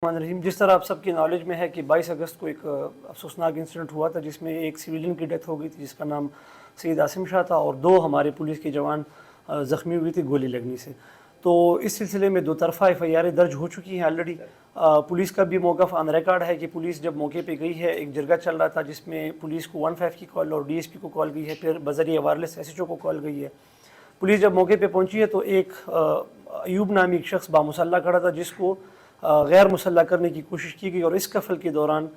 الرحمن الرحیم، جس طرح آپ سب کی نالج میں ہے کہ 22 اگست کو ایک افسوسناک انسیڈنٹ ہوا تھا جس میں ایک سویلین کی ڈیتھ ہو گئی تھی جس کا نام سید عاصم شاہ تھا، اور 2 ہمارے پولیس کے جوان زخمی ہوئی تھی گولی لگنے سے. تو اس سلسلے میں 2 طرفہ FIR درج ہو چکی ہیں آلریڈی. پولیس کا بھی موقف آن ریکارڈ ہے کہ پولیس جب موقع پہ گئی ہے، ایک جرگہ چل رہا تھا جس میں پولیس کو 15 کی کال اور DSP کو کال گئی ہے، پھر بذریعہ وائرلیس SHO کو کال گئی ہے. پولیس جب موقع پہ پہنچی ہے تو ایک ایوب نامی ایک شخص بامسلح کھڑا تھا جس کو غیر مسلح کرنے کی کوشش کی گئی، اور اس قفل کے دوران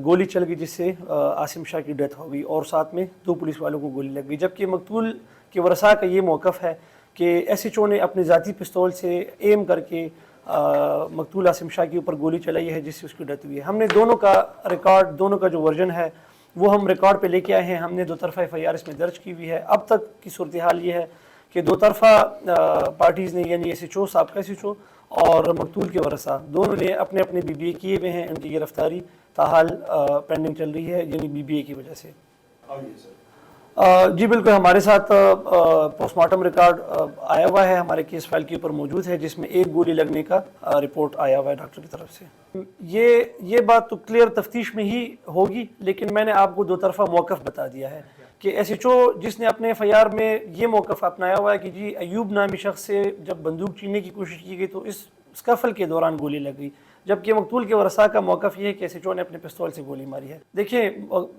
گولی چل گئی جس سے عاصم شاہ کی ڈیتھ ہو گئی، اور ساتھ میں 2 پولیس والوں کو گولی لگ گئی. جبکہ مقتول کے ورثاء کا یہ موقف ہے کہ SHO نے اپنے ذاتی پستول سے ایم کر کے مقتول عاصم شاہ کے اوپر گولی چلائی ہے جس سے اس کی ڈیتھ ہوئی ہے. ہم نے دونوں کا ریکارڈ، دونوں کا جو ورژن ہے وہ ہم ریکارڈ پہ لے کے آئے ہیں. ہم نے 2 طرفہ FIR اس میں درج کی ہوئی ہے. اب تک کی صورتحال یہ ہے کہ 2 طرفہ پارٹیز نے، یعنی SHO، سابقہ SHO اور مقتول کے ورثاء، دونوں نے اپنے اپنے BBA کیے ہوئے ہیں. ان کی گرفتاری تاحال پینڈنگ چل رہی ہے، یعنی BBA کی وجہ سے. جی بالکل، ہمارے ساتھ پوسٹ مارٹم ریکارڈ آیا ہوا ہے، ہمارے کیس فائل کے اوپر موجود ہے، جس میں 1 گولی لگنے کا رپورٹ آیا ہوا ہے ڈاکٹر کی طرف سے. یہ بات تو کلیئر تفتیش میں ہی ہوگی، لیکن میں نے آپ کو 2 طرفہ موقف بتا دیا ہے کہ SHO جس نے اپنے FIR میں یہ موقف اپنایا ہوا ہے کہ جی ایوب نامی شخص سے جب بندوق چھیننے کی کوشش کی گئی تو اس سکفل کے دوران گولی لگ گئی، جبکہ مقتول کے ورثاء کا موقف یہ ہے کہ SHO نے اپنے پستول سے گولی ماری ہے. دیکھیں،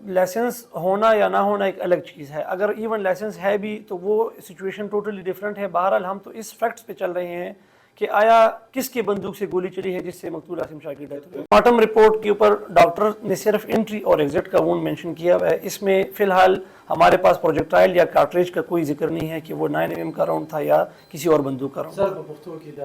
لائسنس ہونا یا نہ ہونا ایک الگ چیز ہے، اگر ایون لائسنس ہے بھی تو وہ سچویشن ٹوٹلی ڈیفرنٹ ہے. بہرحال ہم تو اس فیکٹس پہ چل رہے ہیں کہ آیا کس کے بندوق سے گولی چلی ہے جس سے مقتول عاصم شاہ کی ڈیتھ ہوئی. مارٹم رپورٹ کے اوپر ڈاکٹر نے صرف انٹری اور ایگزٹ کا وونڈ مینشن کیا ہوا ہے. اس میں فی الحال ہمارے پاس پروجیکٹائل یا کارٹریج کا کوئی ذکر نہیں ہے کہ وہ 9mm کا راؤنڈ تھا یا کسی اور بندوق کا راؤنڈ تھا.